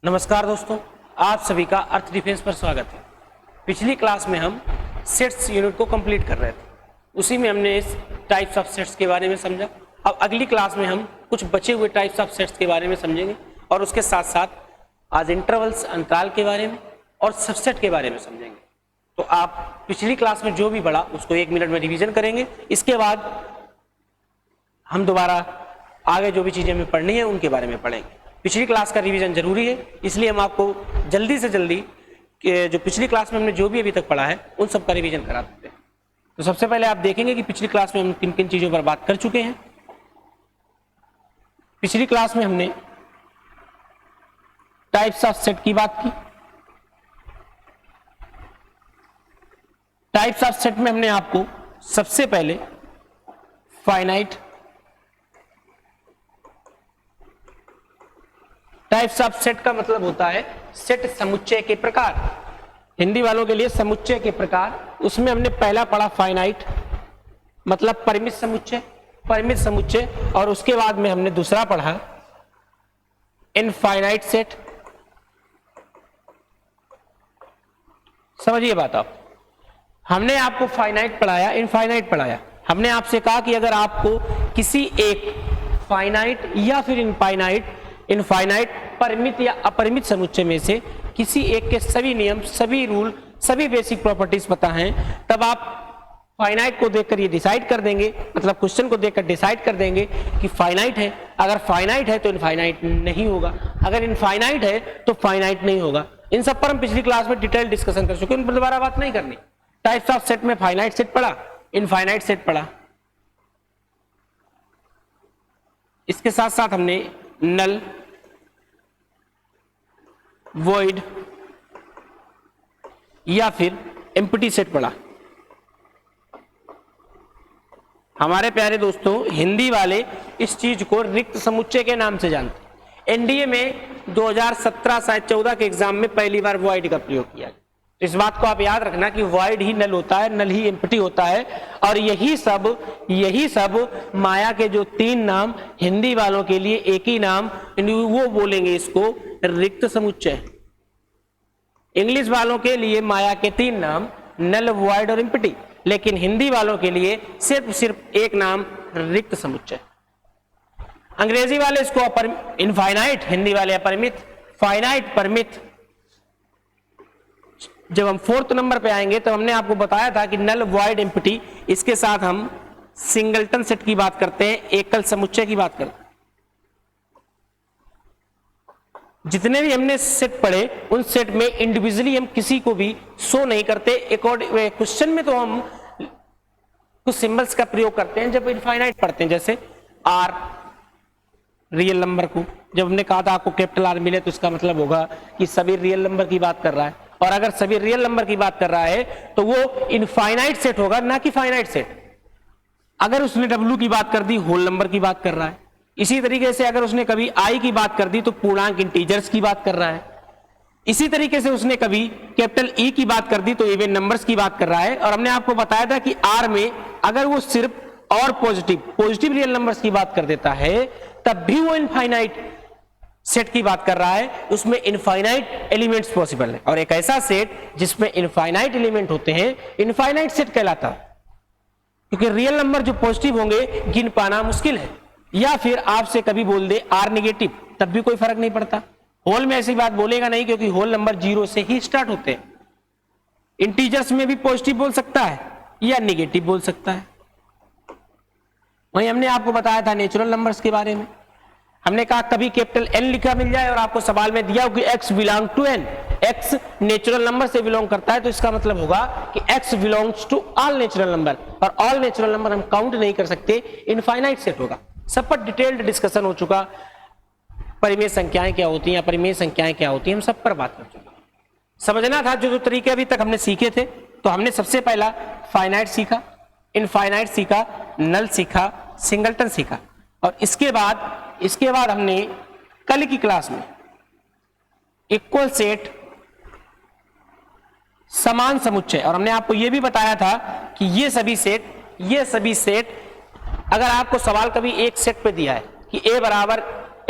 नमस्कार दोस्तों, आप सभी का अर्थ डिफेंस पर स्वागत है। पिछली क्लास में हम सेट्स यूनिट को कंप्लीट कर रहे थे, उसी में हमने इस टाइप्स ऑफ सेट्स के बारे में समझा। अब अगली क्लास में हम कुछ बचे हुए टाइप्स ऑफ सेट्स के बारे में समझेंगे और उसके साथ साथ आज इंटरवल्स अंतराल के बारे में और सबसेट के बारे में समझेंगे। तो आप पिछली क्लास में जो भी पढ़ा उसको 1 मिनट में रिवीजन करेंगे। इसके बाद हम दोबारा आगे जो भी चीजें हमें पढ़नी है उनके बारे में पढ़ेंगे। पिछली क्लास का रिवीजन जरूरी है, इसलिए हम आपको जल्दी से जल्दी जो पिछली क्लास में हमने जो भी अभी तक पढ़ा है उन सब का रिवीजन करा देते हैं। तो सबसे पहले आप देखेंगे कि पिछली क्लास में हम किन किन चीजों पर बात कर चुके हैं। पिछली क्लास में हमने टाइप्स ऑफ सेट की बात की। टाइप्स ऑफ सेट में हमने आपको सबसे पहले फाइनाइट टाइप्स ऑफ सेट का मतलब होता है सेट समुच्चय के प्रकार। हिंदी वालों के लिए समुच्चय के प्रकार, उसमें हमने पहला पढ़ा फाइनाइट मतलब परिमित समुच्चय, परिमित समुच्चय, और उसके बाद में हमने दूसरा पढ़ा इनफाइनाइट सेट। समझिए बात आप, हमने आपको फाइनाइट पढ़ाया, इनफाइनाइट पढ़ाया। हमने आपसे कहा कि अगर आपको किसी एक फाइनाइट या फिर इनफाइनाइट परिमित या अपरिमित समुच्चय में से किसी एक के सभी नियम, सभी रूल, सभी बेसिक प्रॉपर्टीज पता हैं, तब आप फाइनाइट को देखकर ये डिसाइड कर देंगे, मतलब क्वेश्चन को देखकर डिसाइड कर देंगे कि फाइनाइट है। अगर फाइनाइट है तो इनफाइनाइट नहीं होगा, अगर इनफाइनाइट है तो फाइनाइट नहीं होगा। इन सब पर हम पिछली क्लास में डिटेल डिस्कशन कर चुके हैं, उन पर दोबारा बात नहीं करनी। टाइप्स ऑफ सेट में फाइनाइट सेट पढ़ा, इनफाइनाइट सेट पढ़ा। इसके साथ साथ हमने नल, वॉइड या फिर एम्प्टी सेट पढ़ा। हमारे प्यारे दोस्तों, हिंदी वाले इस चीज को रिक्त समुच्चय के नाम से जानते हैं। एनडीए में 2017 शायद 14 के एग्जाम में पहली बार वॉइड का प्रयोग किया। इस बात को आप याद रखना कि वॉइड ही नल होता है, नल ही एम्प्टी होता है, और यही सब माया के जो 3 नाम हिंदी वालों के लिए एक ही नाम, वो बोलेंगे इसको रिक्त समुच्चय। इंग्लिश वालों के लिए माया के 3 नाम नल, वॉइड और एम्प्टी, लेकिन हिंदी वालों के लिए सिर्फ एक नाम रिक्त समुच्चय। अंग्रेजी वाले इसको इनफाइनाइट, हिंदी वाले अपरिमित, फाइनाइट परिमित। जब हम 4th नंबर पे आएंगे तो हमने आपको बताया था कि नल, वॉइड, एम्प्टी, इसके साथ हम सिंगलटन सेट की बात करते हैं, एकल समुच्चय की बात करते हैं। जितने भी हमने सेट पढ़े उन सेट में इंडिविजुअली हम किसी को भी शो नहीं करते। क्वेश्चन में तो हम कुछ सिंबल्स का प्रयोग करते हैं जब इनफाइनाइट पढ़ते हैं, जैसे आर रियल नंबर को जब हमने कहा था आपको कैपिटल आर मिले तो इसका मतलब होगा कि सभी रियल नंबर की बात कर रहा है, और अगर सभी रियल नंबर की बात कर रहा है तो वो इनफाइनाइट सेट होगा, ना कि फाइनाइट सेट। अगर उसने डब्ल्यू की बात कर दी, होल नंबर की बात कर रहा है। इसी तरीके से अगर उसने कभी आई की बात कर दी तो पूर्णांक इंटीजर्स की बात कर रहा है। इसी तरीके से उसने कभी कैपिटल ई की बात कर दी तो इवन नंबर्स की बात कर रहा है। और हमने आपको बताया था कि आर में अगर वो सिर्फ और पॉजिटिव रियल नंबर्स की बात कर देता है तब भी वो इनफाइनाइट सेट की बात कर रहा है, उसमें इनफाइनाइट एलिमेंट्स पॉसिबल है। और एक ऐसा सेट जिसमें इनफाइनाइट एलिमेंट होते हैं इनफाइनाइट सेट कहलाता है, क्योंकि रियल नंबर जो पॉजिटिव होंगे गिन पाना मुश्किल है। या फिर आपसे कभी बोल दे आर नेगेटिव, तब भी कोई फर्क नहीं पड़ता। होल में ऐसी बात बोलेगा नहीं, क्योंकि होल नंबर 0 से ही स्टार्ट होते हैं। इंटीजर्स में भी पॉजिटिव बोल सकता है या नेगेटिव बोल सकता है। वहीं हमने आपको बताया था नेचुरल नंबर्स के बारे में। हमने कहा कभी कैपिटल एन लिखा मिल जाए और आपको सवाल में दिया कि x belong to n, x natural number से बिलोंग करता है, तो इसका मतलब होगा कि x belongs to all natural number, और ऑल नेचुरल नंबर हम काउंट नहीं कर सकते, इनफाइनाइट सेट होगा। सब पर डिटेल्ड डिस्कशन हो चुका। परिमेय संख्याएं क्या होती हैं, अपरिमेय संख्याएं क्या होती हैं, हम सब पर बात कर चुके। समझना था जो तरीके अभी तक हमने सीखे थे, तो हमने सबसे पहला फाइनाइट सीखा, इनफाइनाइट सीखा, नल सीखा, सिंगलटन सीखा, और इसके बाद हमने कल की क्लास में इक्वल सेट, समान समुच्चय, और हमने आपको यह भी बताया था कि ये सभी सेट अगर आपको सवाल कभी एक सेट पे दिया है कि a बराबर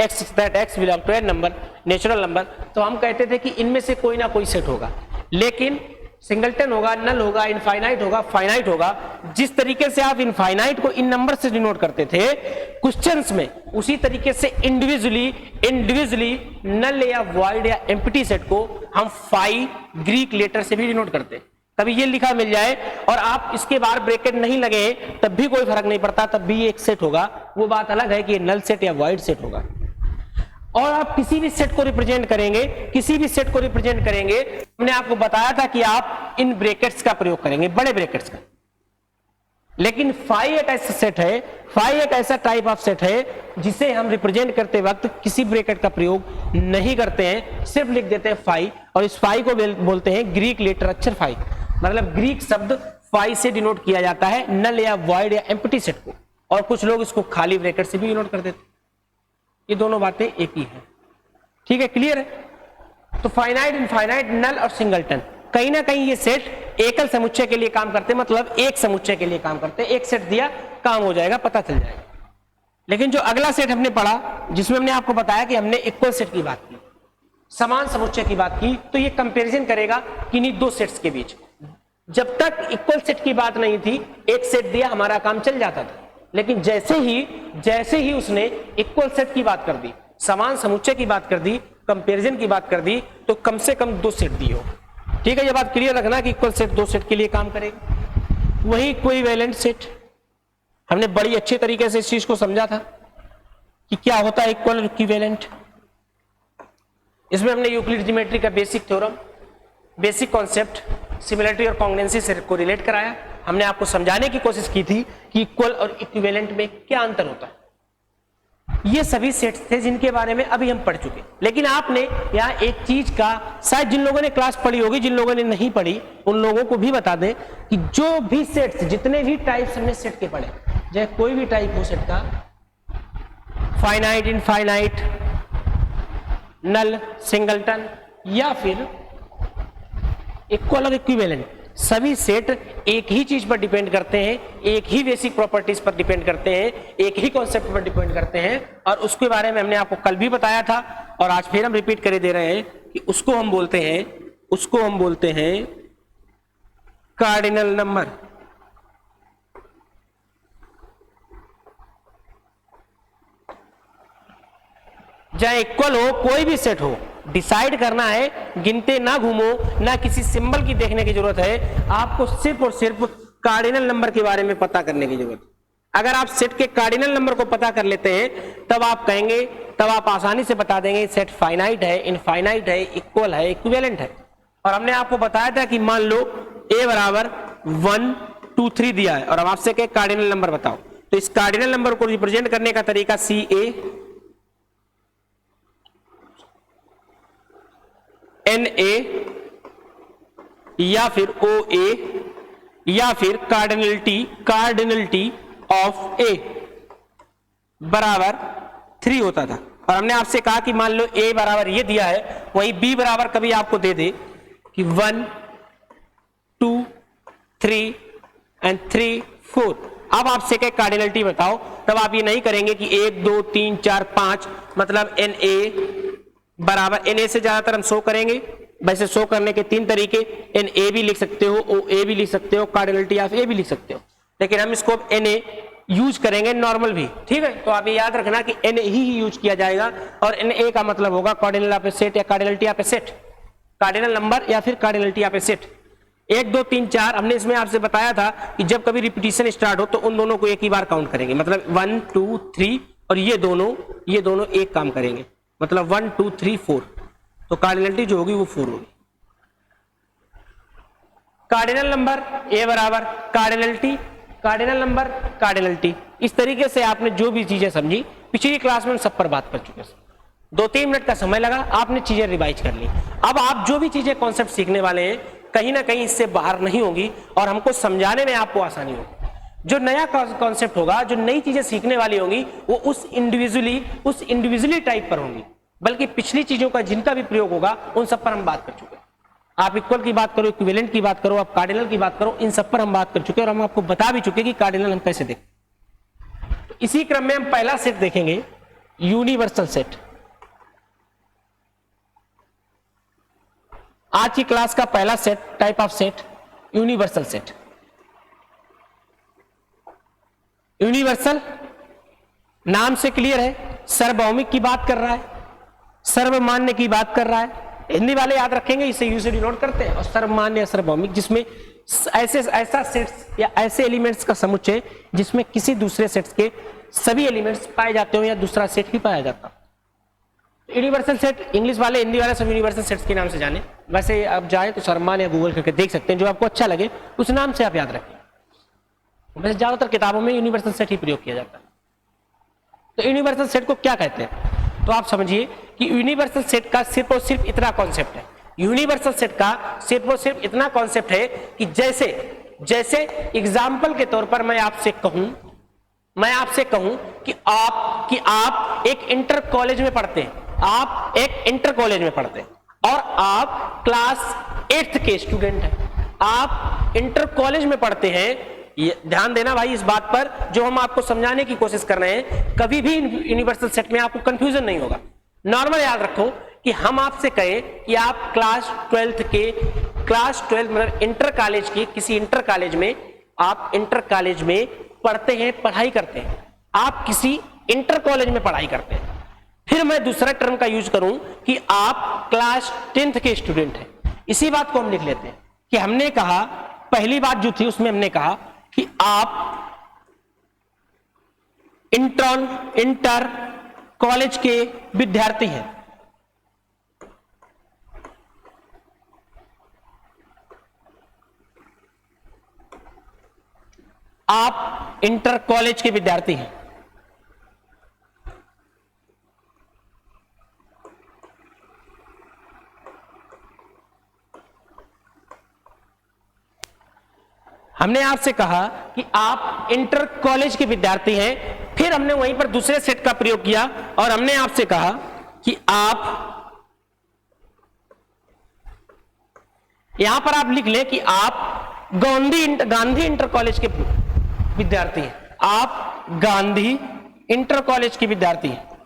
x that x belong to n number, natural number, तो हम कहते थे कि इनमें से कोई ना कोई सेट होगा, लेकिन सिंगलटन होगा, नल होगा, इनफाइनाइट होगा, फाइनाइट होगा। जिस तरीके से आप इनफाइनाइट को इन नंबर से डिनोट करते थे क्वेश्चंस में, उसी तरीके से इंडिविजुअली नल या वॉइड या एम्प्टी सेट को हम फाई ग्रीक लेटर से भी डिनोट करते। कभी ये लिखा मिल जाए और आप इसके बाहर ब्रैकेट नहीं लगे तब भी कोई फर्क नहीं पड़ता, तब भी एक सेट होगा। वो बात अलग है कि ये नल सेट या वॉइड सेट होगा। और आप किसी भी सेट को रिप्रेजेंट करेंगे, हमने आपको बताया था कि आप इन ब्रैकेट्स का प्रयोग करेंगे, बड़े ब्रैकेट्स का। लेकिन फाई एक ऐसा सेट है, फाई एक ऐसा टाइप ऑफ सेट है जिसे हम रिप्रेजेंट करते वक्त किसी ब्रैकेट का प्रयोग नहीं करते हैं, सिर्फ लिख देते हैं फाई। और इस फाई को बोलते हैं ग्रीक लेटर अक्षर फाई, मतलब ग्रीक शब्द फाई से डिनोट किया जाता है नल या वॉइड या एम्प्टी सेट को। और कुछ लोग इसको खाली ब्रैकेट से भी डिनोट कर देते। ये दोनों बातें एक ही है, ठीक है, क्लियर है। तो फाइनाइट, इनफाइनाइट, नल और सिंगलटन, कहीं ना कहीं ये सेट एकल समुच्चय के लिए काम करते हैं, मतलब एक समुच्चय के लिए काम करते हैं। एक सेट दिया, काम हो जाएगा, पता चल जाएगा। लेकिन जो अगला सेट हमने पढ़ा, जिसमें हमने आपको बताया कि हमने इक्वल सेट की बात की, समान समुच्चय की बात की, तो ये कंपैरिजन करेगा किन्हीं दो सेट्स के बीच। जब तक इक्वल सेट की बात नहीं थी, एक सेट दिया हमारा काम चल जाता था। लेकिन जैसे ही उसने इक्वल सेट की बात कर दी, समान समुच्चय की बात कर दी, कंपैरिजन की बात कर दी, तो कम से कम दो सेट दी हो। ठीक है, ये बात क्लियर रखना कि इक्वल सेट दो सेट के लिए काम करेगा। वही इक्विवेलेंट सेट, हमने बड़ी अच्छे तरीके से इस चीज को समझा था कि क्या होता है इक्वल और इक्विवेलेंट। इसमें हमने यूक्लिड ज्योमेट्री का basic theorem, basic concept, similarity और कॉन्ग्रुएंसी से को रिलेट कराया। हमने आपको समझाने की कोशिश की थी कि इक्वल और इक्विवेलेंट में क्या अंतर होता है। ये सभी सेट्स थे जिनके बारे में अभी हम पढ़ चुके। लेकिन आपने यहाँ एक चीज का, शायद जिन लोगों ने क्लास पढ़ी होगी, जिन लोगों ने नहीं पढ़ी उन लोगों को भी बता दें कि जो भी सेट्स, जितने भी टाइप्स हमने सेट के पढ़े, चाहे कोई भी टाइप हो सेट का, फाइनाइट, इनफाइनाइट, नल, सिंगलटन या फिर इक्वल और इक्विवेलेंट, सभी सेट एक ही चीज पर डिपेंड करते हैं, एक ही बेसिक प्रॉपर्टीज पर डिपेंड करते हैं, एक ही कॉन्सेप्ट पर डिपेंड करते हैं। और उसके बारे में हमने आपको कल भी बताया था और आज फिर हम रिपीट करे दे रहे हैं कि उसको हम बोलते हैं कार्डिनल नंबर। चाहे इक्वल हो, कोई भी सेट हो, डिसाइड करना है, गिनते ना घूमो, ना किसी सिंबल की देखने की जरूरत है, आपको सिर्फ और सिर्फ कार्डिनल नंबर के बारे में पता करने की जरूरत है। अगर आप सेट के कार्डिनल नंबर को पता कर लेते हैं तब आप कहेंगे, तब आप आसानी से बता देंगे सेट फाइनाइट है, इनफाइनाइट है, इक्वल है, इक्विवेलेंट है। और हमने आपको बताया था कि मान लो a बराबर 1 2 3 दिया है और हम आपसे कहे कार्डिनल नंबर बताओ, तो इस कार्डिनल नंबर को रिप्रेजेंट करने का तरीका CA, NA या फिर OA या फिर कार्डिनलिटी ऑफ A बराबर 3 होता था। और हमने आपसे कहा कि मान लो A बराबर ये दिया है, वही B बराबर कभी आपको दे दे कि 1 2 3 एंड 3 4, अब आपसे कहे कार्डिनलिटी बताओ, तब आप ये नहीं करेंगे कि 1 2 3 4 5, मतलब NA बराबर, NA से ज्यादातर हम शो करेंगे। वैसे शो करने के 3 तरीके, NA भी लिख सकते हो, OA भी लिख सकते हो, कार्डिनलिटी ऑफ A भी लिख सकते हो, लेकिन हम इसको NA यूज करेंगे नॉर्मल भी। ठीक है, तो आप ये याद रखना कि NA ही यूज किया जाएगा और NA का मतलब होगा कार्डिनल ऑफ ए सेट या cardinality of A set, cardinal number या फिर कार्डिनलिटी ऑफ ए सेट। 1 2 3 4 हमने इसमें आपसे बताया था कि जब कभी रिपीटिशन स्टार्ट हो तो उन दोनों को एक ही बार काउंट करेंगे, मतलब 1 2 3, और ये दोनों एक काम करेंगे, मतलब 1 2 3 4, तो कार्डिनलिटी जो होगी वो 4 होगी। कार्डिनल नंबर A बराबर कार्डिनलिटी, कार्डिनल नंबर कार्डिनलिटी। इस तरीके से आपने जो भी चीजें समझी पिछली क्लास में हम सब पर बात कर चुके हैं। 2-3 मिनट का समय लगा, आपने चीजें रिवाइज कर ली। अब आप जो भी चीजें कॉन्सेप्ट सीखने वाले हैं कहीं ना कहीं इससे बाहर नहीं होंगी और हमको समझाने में आपको आसानी होगी। जो नया कॉन्सेप्ट होगा, जो नई चीजें सीखने वाली होंगी, वो उस इंडिविजुअली टाइप पर होंगी, बल्कि पिछली चीजों का जिनका भी प्रयोग होगा उन सब पर हम बात कर चुके हैं। आप इक्वल की बात करो, इक्विवेलेंट की बात करो, आप कार्डिनल की बात करो, इन सब पर हम बात कर चुके हैं और हम आपको बता भी चुके कि कार्डिनल हम कैसे देखें। तो इसी क्रम में हम पहला सेट देखेंगे, यूनिवर्सल सेट। आज की क्लास का पहला set, type of set, universal set. Universal नाम से क्लियर है, सार्वभौमिक की बात कर रहा है, सर्वमान्य की बात कर रहा है। हिंदी वाले याद रखेंगे, इसे यूज डिनोट करते हैं। और सर्वमान्य या सार्वभौमिक जिसमें ऐसा सेट्स या ऐसे एलिमेंट्स का समुच्चय जिसमें किसी दूसरे सेट्स के सभी एलिमेंट्स पाए जाते हो या दूसरा सेट ही पाया जाता। यूनिवर्सल सेट इंग्लिश वाले, हिंदी वाले सब यूनिवर्सल सेट्स के नाम से जाने। वैसे आप जाए तो शर्मा या गूगल करके देख सकते हैं, जो आपको अच्छा लगे उस नाम से आप याद रखें। वैसे ज्यादातर किताबों में यूनिवर्सल सेट ही प्रयोग किया जाता है। तो यूनिवर्सल सेट को क्या कहते हैं, तो आप समझिए कि यूनिवर्सल सेट का सिर्फ और सिर्फ इतना कॉन्सेप्ट है। यूनिवर्सल सेट का सिर्फ और सिर्फ इतना कॉन्सेप्ट है कि जैसे एग्जाम्पल के तौर पर मैं आपसे कहूं कि आप एक इंटर कॉलेज में पढ़ते हैं, आप एक इंटर कॉलेज में पढ़ते हैं और आप क्लास 8th के स्टूडेंट हैं। आप इंटर कॉलेज में पढ़ते हैं, ये ध्यान देना भाई इस बात पर, जो हम आपको समझाने की कोशिश कर रहे हैं। कभी भी यूनिवर्सल सेट में आपको कंफ्यूजन नहीं होगा। नॉर्मल याद रखो कि हम आपसे कहें कि आप क्लास 12 मतलब इंटर कॉलेज के किसी इंटर कॉलेज में, आप इंटर कॉलेज में पढ़ते हैं, पढ़ाई करते हैं, आप किसी इंटर कॉलेज में पढ़ाई करते हैं। फिर मैं दूसरा टर्म का यूज करूं कि आप क्लास 10th के स्टूडेंट हैं। इसी बात को हम लिख लेते हैं कि हमने कहा, पहली बात जो थी उसमें हमने कहा कि आप इंटर कॉलेज के विद्यार्थी हैं। आप इंटर कॉलेज के विद्यार्थी हैं। हमने आपसे कहा कि आप इंटर कॉलेज के विद्यार्थी हैं। फिर हमने वहीं पर दूसरे सेट का प्रयोग किया और हमने आपसे कहा कि आप, यहां पर आप लिख लें कि आप गांधी इंटर कॉलेज के विद्यार्थी हैं। आप गांधी इंटर कॉलेज के विद्यार्थी हैं।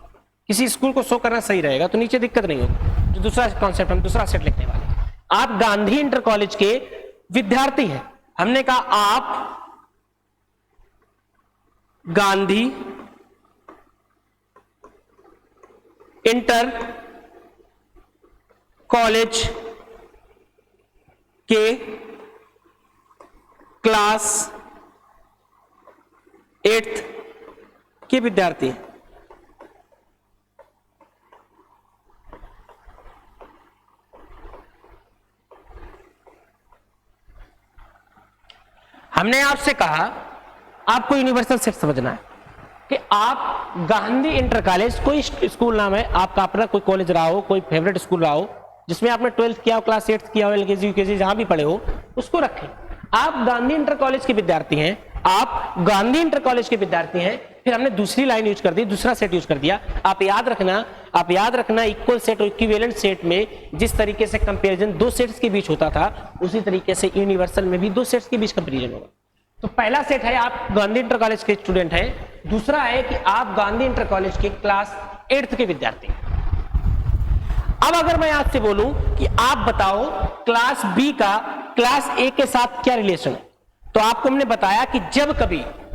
किसी स्कूल को शो करना सही रहेगा तो नीचे दिक्कत नहीं होगी। जो दूसरा कॉन्सेप्ट हम दूसरा सेट लिखने वाले, आप गांधी इंटर कॉलेज के विद्यार्थी हैं। हमने कहा आप गांधी इंटर कॉलेज के क्लास 8th के विद्यार्थी हैं। हमने आपसे कहा आपको यूनिवर्सल सेट समझना है कि आप गांधी इंटर कॉलेज, कोई स्कूल नाम है आपका अपना, कोई कॉलेज रहा हो, कोई फेवरेट स्कूल रहा हो जिसमें आपने 12th किया हो, क्लास 8th किया हो, LKG UKG जहां भी पढ़े हो उसको रखें। आप गांधी इंटर कॉलेज के विद्यार्थी हैं, आप गांधी इंटर कॉलेज के विद्यार्थी हैं। फिर हमने दूसरी लाइन यूज कर दी, दूसरा सेट यूज कर दिया। आप याद रखना इक्वल सेट और इक्विवेलेंट सेट में जिस तरीके से कंपैरिजन दो सेट्स के बीच होता था, उसी तरीके से यूनिवर्सल में भी दो सेट्स के बीच कंपैरिजन होगा। तो पहला सेट है आप गांधी इंटर कॉलेज के स्टूडेंट हैं, दूसरा है कि आप गांधी इंटर कॉलेज के क्लास 8th के विद्यार्थी हैं। अब अगर मैं आपसे बोलूं कि आप बताओ क्लास बी का क्लास ए के साथ क्या रिलेशन है, तो आपको हमने बताया कि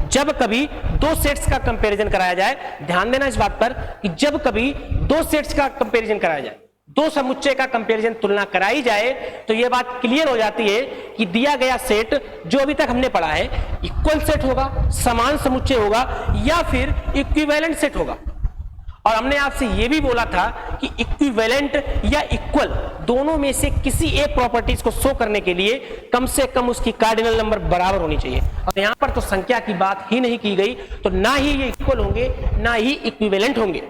जब कभी दो सेट्स का कंपैरिजन कराया जाए, ध्यान देना इस बात पर कि जब कभी दो सेट्स का कंपैरिजन कराया जाए, दो समुच्चय का कंपैरिजन तुलना कराई जाए, तो यह बात क्लियर हो जाती है कि दिया गया सेट जो अभी तक हमने पढ़ा है इक्वल सेट होगा, समान समुच्चय होगा या फिर इक्विवेलेंट सेट होगा। और हमने आपसे यह भी बोला था कि इक्विवेलेंट या इक्वल दोनों में से किसी एक प्रॉपर्टीज को शो करने के लिए कम से कम उसकी कार्डिनल नंबर बराबर होनी चाहिए। और यहां पर तो संख्या की बात ही नहीं की गई, तो ना ही ये इक्वल होंगे ना ही इक्विवेलेंट होंगे।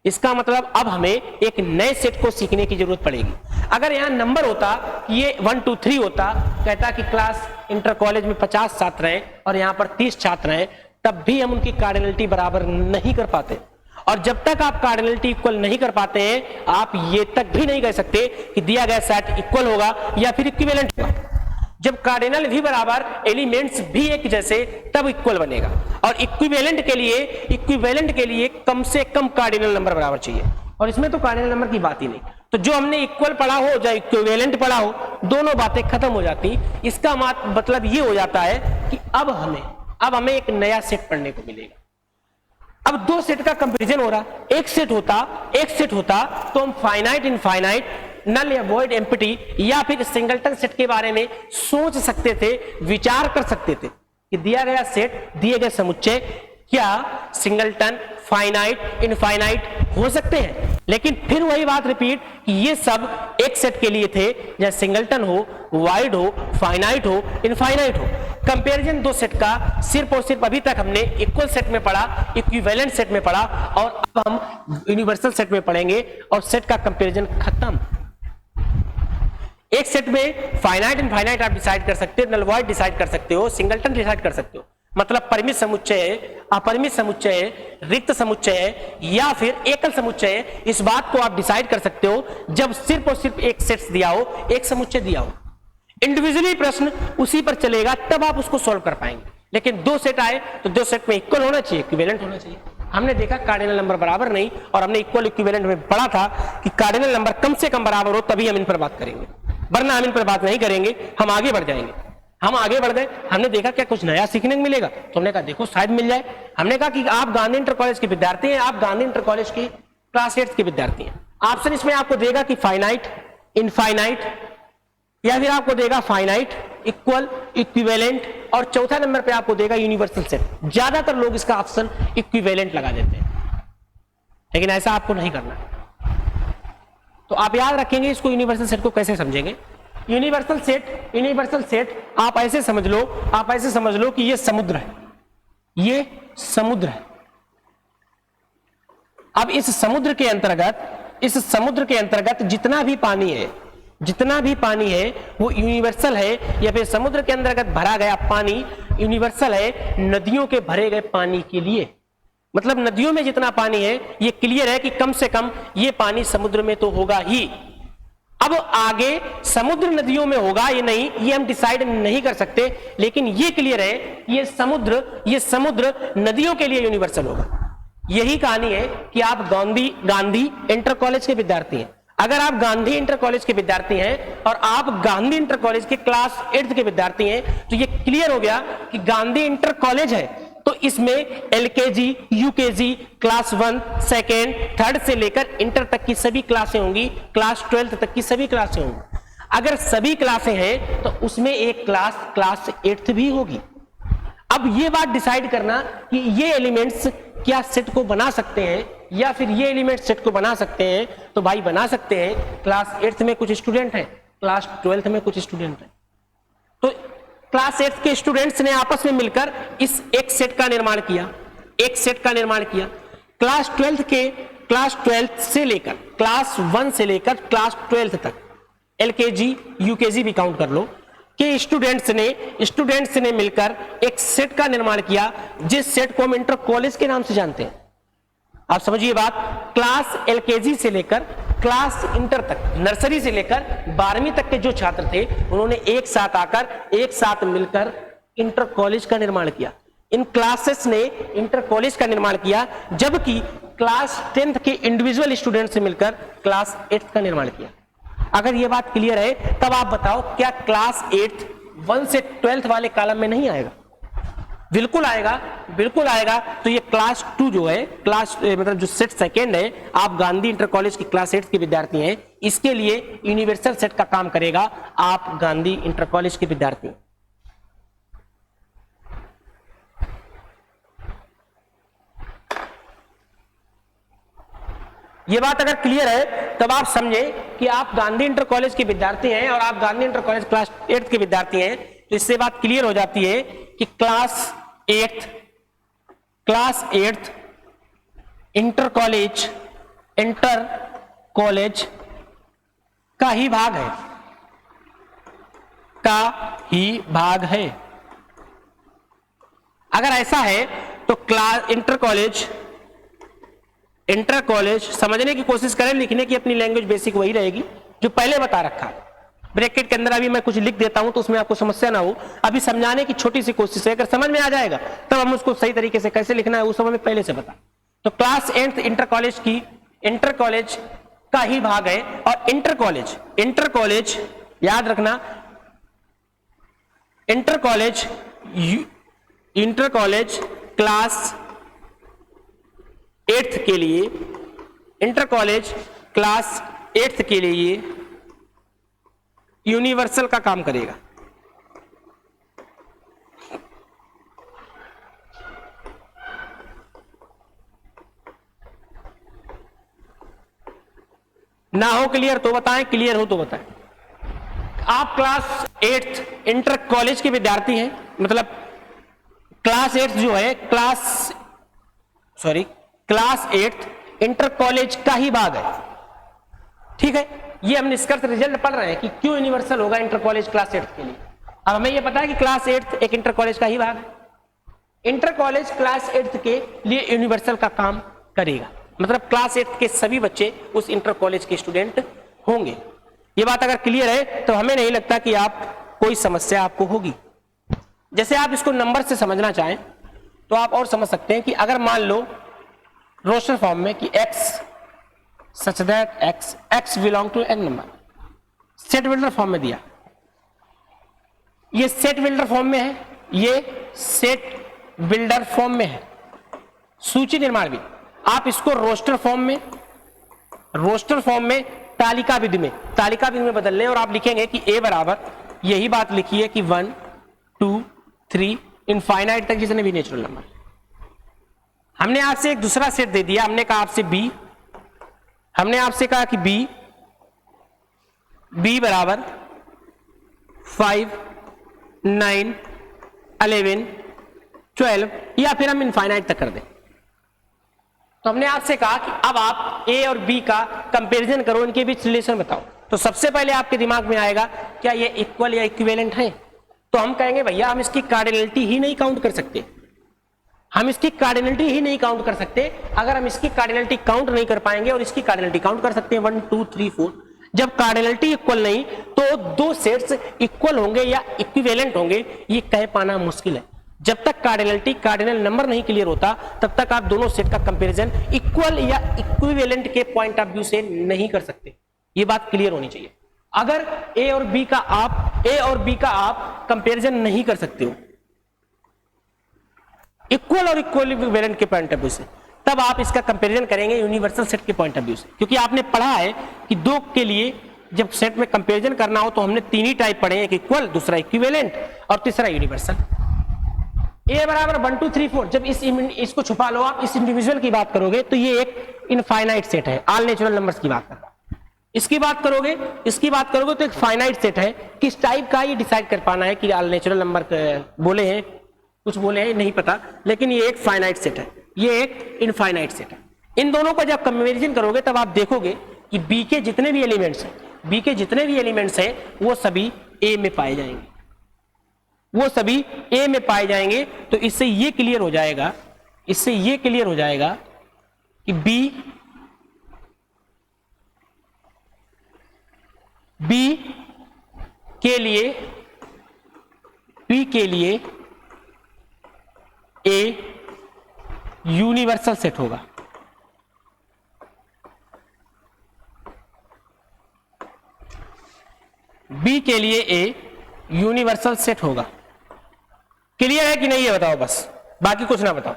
इसका मतलब अब हमें एक नए सेट को सीखने की जरूरत पड़ेगी। अगर यहां नंबर होता, ये 1 2 3 होता, कहता कि क्लास इंटर कॉलेज में 50 छात्र हैं और यहां पर 30 छात्र हैं, तब भी हम उनकी कार्डिनलिटी बराबर नहीं कर पाते। और जब तक आप कार्डिनलिटी इक्वल नहीं कर पाते हैं, आप ये तक भी नहीं कह सकते कि दिया गया सेट इक्वल होगा या फिर इक्विवेलेंट होगा। जब कार्डिनल भी बराबर, एलिमेंट्स भी एक जैसे, तब इक्वल बनेगा। और इक्विवेलेंट के लिए कम से कम कार्डिनल नंबर बराबर चाहिए, और इसमें तो कार्डिनल नंबर की बात ही नहीं। तो जो हमने इक्वल पढ़ा हो या इक्विवेलेंट पढ़ा हो, दोनों बातें खत्म हो जाती। इसका मतलब ये हो जाता है कि अब हमें एक नया सेट पढ़ने को मिलेगा। अब दो सेट का कंपैरिजन हो रहा, एक सेट होता तो हम फाइनाइट इनफाइनाइट, नल या वॉइड एम्प्टी या फिर सिंगलटन सेट के बारे में सोच सकते थे, विचार कर सकते थे कि दिया गया सेट, दिए गए समुच्चय क्या सिंगलटन, फाइनाइट, इनफाइनाइट हो सकते हैं। लेकिन फिर वही बात रिपीट कि ये सब एक सेट के लिए थे, जहां सिंगलटन हो, वाइड हो, फाइनाइट हो, इनफाइनाइट हो। कंपैरिजन दो सेट का सिर्फ और सिर्फ अभी तक हमने इक्वल सेट में पढ़ा, इक्विवेलेंट सेट में पढ़ा, और अब हम यूनिवर्सल सेट में पढ़ेंगे और सेट का कंपैरिजन खत्म। एक सेट में फाइनाइट इनफाइनाइट आप डिसाइड कर सकते हो, नल वॉइड डिसाइड कर सकते हो, सिंगलटन डिसाइड कर सकते हो। मतलब परिमित समुच्चय है, अपरिमित समुच्चय है, रिक्त समुच्चय है या फिर एकल समुच्चय है, इस बात को आप डिसाइड कर सकते हो जब सिर्फ और सिर्फ एक सेट दिया हो, एक समुच्चय दिया हो। इंडिविजुअली प्रश्न उसी पर चलेगा, तब आप उसको सॉल्व कर पाएंगे। लेकिन दो सेट आए तो दो सेट में इक्वल होना चाहिए, इक्विवेलेंट होना चाहिए। हमने देखा कार्डिनल नंबर बराबर नहीं, और हमने इक्वल इक्विवेलेंट में पढ़ा था कि कार्डिनल नंबर कम से कम बराबर हो तभी हम इन पर बात करेंगे, वरना हम इन पर बात नहीं करेंगे, हम आगे बढ़ जाएंगे। हम आगे बढ़ गए, हमने देखा क्या कुछ नया सीखने को मिलेगा, तो हमने कहा देखो शायद मिल जाए। हमने कहा कि आप गांधी इंटर कॉलेज के विद्यार्थी हैं, आप गांधी इंटर कॉलेज की क्लास 8 के विद्यार्थी हैं। ऑप्शन इसमें आपको देगा कि फाइनाइट, इनफाइनाइट, या फिर आपको देगा फाइनाइट, इक्वल, इक्विवेलेंट, और चौथा नंबर पे आपको देगा यूनिवर्सल सेट। ज्यादातर लोग इसका ऑप्शन इक्विवेलेंट लगा देते हैं, लेकिन ऐसा आपको नहीं करना। तो आप याद रखेंगे इसको, यूनिवर्सल सेट को कैसे समझेंगे। यूनिवर्सल सेट आप ऐसे समझ लो कि ये समुद्र है, ये समुद्र है। अब इस समुद्र के अंतर्गत जितना भी पानी है वो यूनिवर्सल है, या फिर समुद्र के अंतर्गत भरा गया पानी यूनिवर्सल है नदियों के भरे गए पानी के लिए। मतलब नदियों में जितना पानी है ये क्लियर है कि कम से कम ये पानी समुद्र में तो होगा ही। अब आगे समुद्र नदियों में होगा ये नहीं, ये हम डिसाइड नहीं कर सकते, लेकिन ये क्लियर है ये समुद्र नदियों के लिए यूनिवर्सल होगा। यही कहानी है कि आप गांधी इंटर कॉलेज के विद्यार्थी हैं। अगर आप गांधी इंटर कॉलेज के विद्यार्थी हैं और आप गांधी इंटर कॉलेज के क्लास 8 के विद्यार्थी हैं, तो ये क्लियर हो गया कि गांधी इंटर कॉलेज है तो इसमें LKG, UKG, class 1, second, third से लेकर इंटर तक की सभी क्लासें होंगी, क्लास 12 तक की सभी क्लासें होंगी। अगर सभी क्लासें हैं तो उसमें एक क्लास 8 भी होगी। अब ये बात डिसाइड करना कि ये एलिमेंट्स क्या सेट को बना सकते हैं या फिर ये एलिमेंट सेट को बना सकते हैं, तो भाई बना सकते हैं। क्लास 8 में कुछ स्टूडेंट हैं, क्लास 12 में कुछ स्टूडेंट हैं, तो क्लास 8 के स्टूडेंट्स ने आपस में मिलकर इस एक सेट का निर्माण किया। क्लास 12 से लेकर क्लास 1 से लेकर क्लास 12 तक एलकेजी, यूकेजी भी काउंट कर लो कि स्टूडेंट्स ने मिलकर एक सेट का निर्माण किया, जिस सेट को हम इंटर कॉलेज के नाम से जानते हैं। आप समझिए बात, क्लास एलकेजी से लेकर क्लास इंटर तक, नर्सरी से लेकर 12वीं तक के जो छात्र थे उन्होंने एक साथ मिलकर इंटर कॉलेज का निर्माण किया। इन क्लासेस ने इंटर कॉलेज का निर्माण किया, जबकि क्लास 10th के इंडिविजुअल स्टूडेंट से मिलकर क्लास 8 का निर्माण किया। अगर यह बात क्लियर है तब आप बताओ क्या क्लास 8 1 से 12th वाले कॉलम में नहीं आएगा? बिल्कुल आएगा। तो ये क्लास 2 जो है, मतलब जो सेट सेकेंड है, आप गांधी इंटर कॉलेज की क्लास 8 के विद्यार्थी हैं, इसके लिए यूनिवर्सल सेट का काम करेगा आप गांधी इंटर कॉलेज के विद्यार्थी। ये बात अगर क्लियर है तब आप समझे कि आप गांधी इंटर कॉलेज के विद्यार्थी हैं और आप गांधी इंटर कॉलेज क्लास 8 के विद्यार्थी हैं, तो इससे बात क्लियर हो जाती है कि क्लास 8 इंटर कॉलेज का ही भाग है। अगर ऐसा है तो क्लास इंटर कॉलेज समझने की कोशिश करें, लिखने की अपनी लैंग्वेज बेसिक वही रहेगी जो पहले बता रखा। ब्रैकेट के अंदर अभी मैं कुछ लिख देता हूं तो उसमें आपको समस्या ना हो, अभी समझाने की छोटी सी कोशिश है। अगर समझ में आ जाएगा तब हम उसको सही तरीके से कैसे लिखना है वो सब हमें पहले से बता। तो क्लास 8 इंटर कॉलेज का ही भाग है। और इंटर कॉलेज याद रखना, इंटर कॉलेज क्लास 8th के लिए, इंटर कॉलेज क्लास 8th के लिए यूनिवर्सल का काम करेगा। ना हो क्लियर तो बताएं, क्लियर हो तो बताएं। आप क्लास 8th इंटर कॉलेज के विद्यार्थी हैं, मतलब क्लास 8th जो है क्लास 8th इंटर कॉलेज का ही भाग है। ठीक है, ये हम निष्कर्ष रिजल्ट पढ़ रहे हैं कि क्यों यूनिवर्सल होगा इंटर कॉलेज क्लास 8th के लिए। अब हमें यह पता है कि क्लास 8th एक इंटर कॉलेज का ही भाग है। इंटर कॉलेज क्लास 8th के लिए यूनिवर्सल का काम करेगा, मतलब क्लास 8th के सभी बच्चे उस इंटर कॉलेज के स्टूडेंट होंगे। ये बात अगर क्लियर है तो हमें नहीं लगता कि आप कोई समस्या आपको होगी। जैसे आप इसको नंबर से समझना चाहें तो आप और समझ सकते हैं कि अगर मान लो रोस्टर फॉर्म में कि x such that x belong to n number, set builder form में दिया, ये सेट बिल्डर फॉर्म में है, ये सेट बिल्डर फॉर्म में है। सूची निर्माण भी आप इसको रोस्टर फॉर्म में तालिका विधि में बदल लें और आप लिखेंगे कि a बराबर, यही बात लिखी है कि 1 2 3 इनफाइनाइट तक जितने भी नेचुरल नंबर। हमने आपसे एक दूसरा सेट दे दिया, हमने कहा आपसे b, हमने आपसे कहा कि b बराबर 5 9 11 12 या फिर हम इनफाइनाइट तक कर दें। तो हमने आपसे कहा कि अब आप a और b का कंपैरिजन करो, इनके बीच रिलेशन बताओ। तो सबसे पहले आपके दिमाग में आएगा क्या ये इक्वल या इक्विवेलेंट है। तो हम कहेंगे भैया हम इसकी कार्डिनलिटी ही नहीं काउंट कर सकते, अगर हम इसकी कार्डिनलिटी काउंट नहीं कर पाएंगे और इसकी कार्डिनलिटी काउंट कर सकते हैं 1 2 3 4। जब कार्डिनलिटी इक्वल नहीं तो दो सेट्स इक्वल होंगे या इक्विवेलेंट होंगे ये कह पाना मुश्किल है। जब तक कार्डिनल नंबर नहीं क्लियर होता तब तक आप दोनों सेट का कंपैरिजन इक्वल या इक्विवेलेंट के पॉइंट ऑफ व्यू से नहीं कर सकते। ये बात क्लियर होनी चाहिए। अगर ए और बी का आप कंपैरिजन नहीं कर सकते हो इक्वल और इक्विवेलेंट के पॉइंट ऑफ व्यू से, तब आप इसका कंपैरिजन करेंगे यूनिवर्सल सेट के पॉइंट ऑफ व्यू से। क्योंकि आपने पढ़ा है कि दो के लिए जब सेट में कंपैरिजन करना हो तो हमने तीन ही टाइप पढ़े, एक इक्वल, दूसरा इक्विवेलेंट और तीसरा यूनिवर्सल। ए बराबर 1 2 3 4, जब इसको छुपा लो, आप इस इंडिविजुअल की बात करोगे तो ये एक इनफाइनाइट सेट है, ऑल नेचुरल नंबर्स की बात कर रहा हूं। इसकी बात करोगे तो एक फाइनाइट सेट है। किस टाइप का ये डिसाइड कर पाना है कि ऑल नेचुरल नंबर बोले हैं, कुछ बोले हैं नहीं पता, लेकिन ये एक फाइनाइट सेट है, ये एक इनफाइनाइट सेट है। इन दोनों का जब कंपैरिजन करोगे तब आप देखोगे कि बी के जितने भी एलिमेंट्स हैं वो सभी ए में पाए जाएंगे। तो इससे ये क्लियर हो जाएगा कि बी के लिए ए यूनिवर्सल सेट होगा। बी के लिए ए यूनिवर्सल सेट होगा। क्लियर है कि नहीं ये बताओ, बस बाकी कुछ ना बताओ।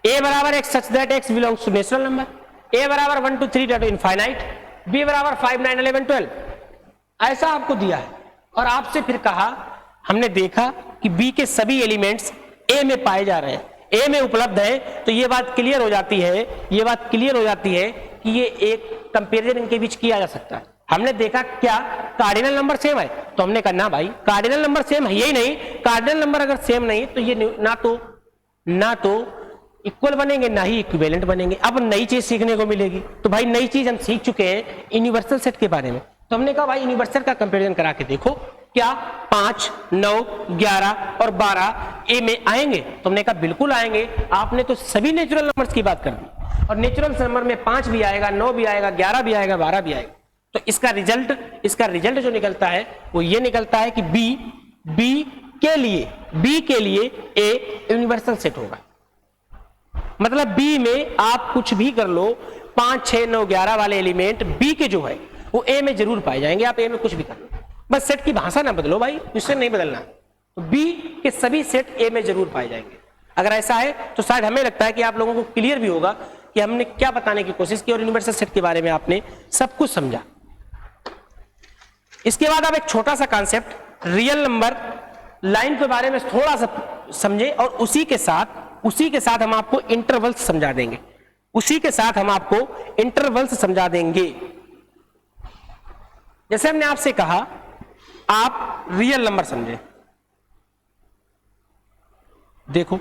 ए बराबर x such that x belongs to natural number, A बराबर 1 2 3 टू इनफाइनाइट, बी बराबर 5 9 11 12, ऐसा आपको दिया है। और आपसे फिर कहा, हमने देखा कि बी के सभी एलिमेंट्स ए में पाए जा रहे हैं, ए में उपलब्ध है। तो ये बात क्लियर हो जाती है कि ये एक कंपैरिजन इनके बीच किया जा सकता है। हमने देखा क्या कार्डिनल नंबर सेम है, तो हमने कहा ना भाई कार्डिनल नंबर सेम है ही नहीं। कार्डिनल नंबर अगर सेम नहीं तो ये ना तो इक्वल बनेंगे ना ही इक्विवेलेंट बनेंगे। अब नई चीज सीखने को मिलेगी। तो भाई नई चीज हम सीख चुके हैं यूनिवर्सल सेट के बारे में। तो हमने कहा भाई यूनिवर्सल का कंपैरिजन करा के देखो क्या 5 9 11 और 12 ए में आएंगे। तो हमने कहा बिल्कुल आएंगे। आपने तो सभी नेचुरल नंबर्स की बात कर दी और नेचुरल नंबर में 5 भी आएगा, 9 भी आएगा, 11 भी आएगा, 12 भी आएगा। तो इसका रिजल्ट जो निकलता है वो ये निकलता है कि बी के लिए ए यूनिवर्सल सेट होगा। मतलब बी में आप कुछ भी कर लो, 5, 6, 9, 11 वाले एलिमेंट बी के जो है वो ए में जरूर पाए जाएंगे। आप ए में कुछ भी कर लो, बस सेट की भाषा ना बदलो भाई, क्वेश्चन नहीं बदलना। तो बी के सभी सेट ए में जरूर पाए जाएंगे। अगर ऐसा है तो शायद हमें लगता है कि आप लोगों को क्लियर भी होगा कि हमने क्या बताने की कोशिश की और यूनिवर्सल सेट के बारे में आपने सब कुछ समझा। इसके बाद आप एक छोटा सा कॉन्सेप्ट रियल नंबर लाइन के बारे में थोड़ा सा समझे और उसी के साथ हम आपको इंटरवल्स समझा देंगे। उसी के साथ हम आपको इंटरवल्स समझा देंगे। जैसे हमने आपसे कहा आप रियल नंबर समझे, देखो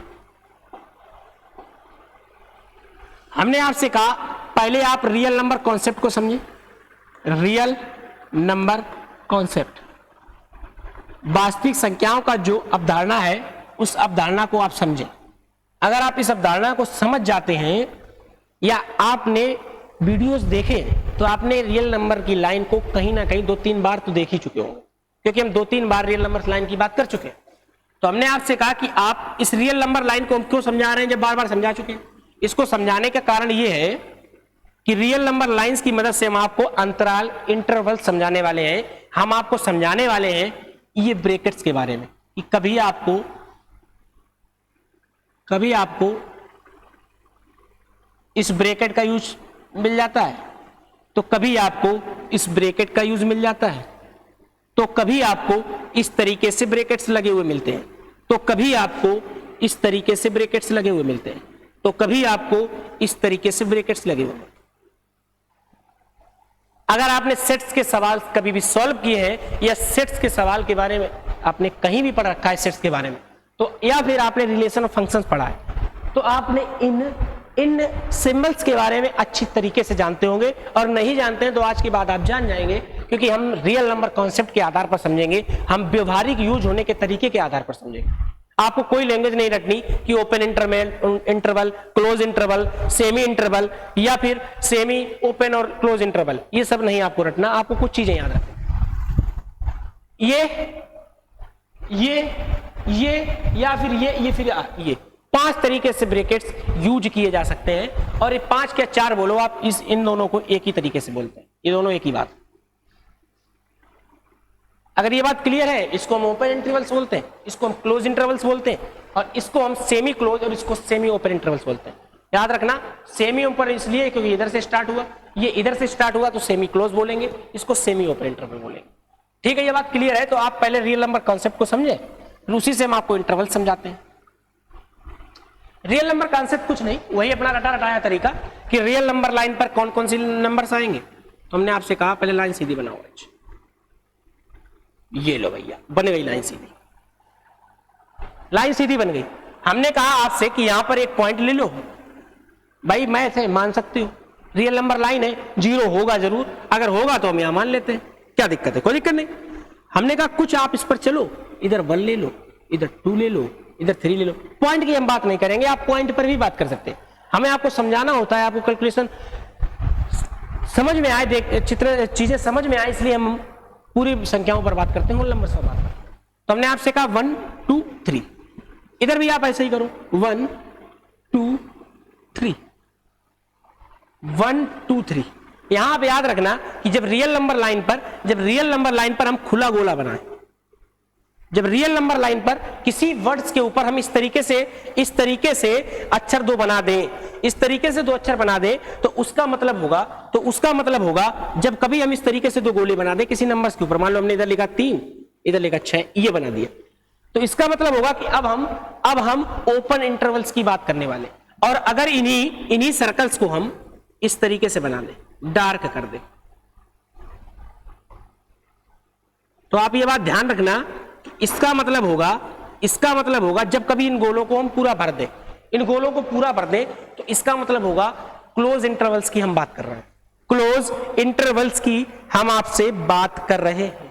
हमने आपसे कहा पहले आप रियल नंबर कॉन्सेप्ट को समझे। रियल नंबर कॉन्सेप्ट वास्तविक संख्याओं का जो अवधारणा है उस अवधारणा को आप समझें। अगर आप इस अवधारणा को समझ जाते हैं या आपने वीडियोस देखे तो आपने रियल नंबर की लाइन को कहीं ना कहीं 2-3 बार तो देख ही चुके होंगे, क्योंकि हम 2-3 बार रियल नंबर लाइन की बात कर चुके हैं। तो हमने आपसे कहा कि आप इस रियल नंबर लाइन को हम क्यों समझा रहे हैं जब बार बार समझा चुके हैं। इसको समझाने का कारण यह है कि रियल नंबर लाइंस की मदद से हम आपको अंतराल इंटरवल समझाने वाले हैं। हम आपको समझाने वाले हैं ये ब्रैकेट्स के बारे में कि कभी आपको इस ब्रैकेट का यूज मिल जाता है, तो कभी आपको इस ब्रैकेट का यूज मिल जाता है, तो कभी आपको इस तरीके से ब्रैकेट्स लगे हुए मिलते हैं, तो कभी आपको इस तरीके से ब्रैकेट्स लगे हुए मिलते हैं, तो कभी आपको इस तरीके से ब्रैकेट्स लगे हुए। अगर आपने सेट्स के सवाल कभी भी सॉल्व किए हैं या सेट्स के सवाल के बारे में आपने कहीं भी पढ़ रखा है सेट्स के बारे में, तो या फिर आपने रिलेशन ऑफ फंक्शंस पढ़ा है, तो आपने इन सिंबल्स के बारे में अच्छी तरीके से जानते होंगे। और नहीं जानते हैं तो आज के बाद आप जान जाएंगे, क्योंकि हम रियल नंबर कॉन्सेप्ट के आधार पर समझेंगे, हम व्यवहारिक यूज होने के तरीके के आधार पर समझेंगे। आपको कोई लैंग्वेज नहीं रखनी कि open interval, close interval, semi interval या फिर सेमी ओपन और क्लोज इंटरवल, ये सब नहीं आपको रखना। आपको कुछ चीजें याद रखनी, ये या फिर ये 5 तरीके से ब्रैकेट्स यूज किए जा सकते हैं। और ये 5 क्या 4 बोलो आप, इन दोनों को एक ही तरीके से बोलते हैं, ये दोनों एक ही बात। अगर ये बात क्लियर है, इसको हम ओपन इंटरवल्स बोलते हैं, इसको हम क्लोज इंटरवल्स बोलते हैं, और इसको हम सेमी क्लोज और इसको सेमी ओपन इंटरवल्स बोलते हैं। याद रखना, सेमी ओपन इसलिए क्योंकि इधर से स्टार्ट हुआ, ये इधर से स्टार्ट हुआ तो सेमी क्लोज बोलेंगे, इसको सेमी ओपन इंटरवल बोलेंगे। ठीक है, ये बात क्लियर है। तो आप पहले रियल नंबर कॉन्सेप्ट को समझे, उसी से हम आपको इंटरवल समझाते हैं। रियल नंबर कॉन्सेप्ट कुछ नहीं, वही अपना रटा रटाया तरीका कि रियल नंबर लाइन पर कौन कौन सी नंबर्स आएंगे। तो हमने आपसे कहा पहले लाइन सीधी बनाओ, ये लो भैया, बन गई लाइन सीधी। लाइन सीधी बन गई। हमने कहा आपसे कि यहां पर एक पॉइंट ले लो भाई, मैं से मान सकती हूं रियल नंबर लाइन है, 0 होगा जरूर, अगर होगा तो हम यहां मान लेते हैं, क्या दिक्कत है, कोई दिक्कत नहीं। हमने कहा कुछ आप इस पर चलो, इधर 1 ले लो, इधर 2 ले लो, इधर 3 ले लो। पॉइंट की हम बात नहीं करेंगे, आप पॉइंट पर भी बात कर सकते हैं। हमें आपको समझाना होता है, आपको कैलकुलेशन समझ में आए, चीजें समझ में आए, इसलिए हम पूरी संख्याओं पर बात करते हैं, होल नंबर पर बात करते हैं। तो हमने आपसे कहा 1 2 3, इधर भी आप ऐसे ही करो, 1 2 3, 1 2 3। यहां आप याद रखना कि जब रियल नंबर लाइन पर हम खुला गोला बनाएं, जब रियल नंबर लाइन पर किसी वर्ड्स के ऊपर हम इस तरीके से अक्षर 2 बना दें, इस तरीके से 2 अक्षर बना दें, तो उसका मतलब होगा जब कभी हम इस तरीके से 2 गोले बना दें किसी नंबर्स के ऊपर, मान लो हमने इधर लिखा 3, इधर लिखा 6, ये बना दिया, तो इसका मतलब होगा कि अब हम ओपन इंटरवल्स की बात करने वाले। और अगर इन्हीं सर्कल्स को हम इस तरीके से बना दें, डार्क कर दें, तो आप ये बात ध्यान रखना, इसका मतलब होगा जब कभी इन गोलों को हम पूरा भर दें, तो इसका मतलब होगा क्लोज इंटरवल्स की हम बात कर रहे हैं, क्लोज इंटरवल्स की हम आपसे बात कर रहे हैं।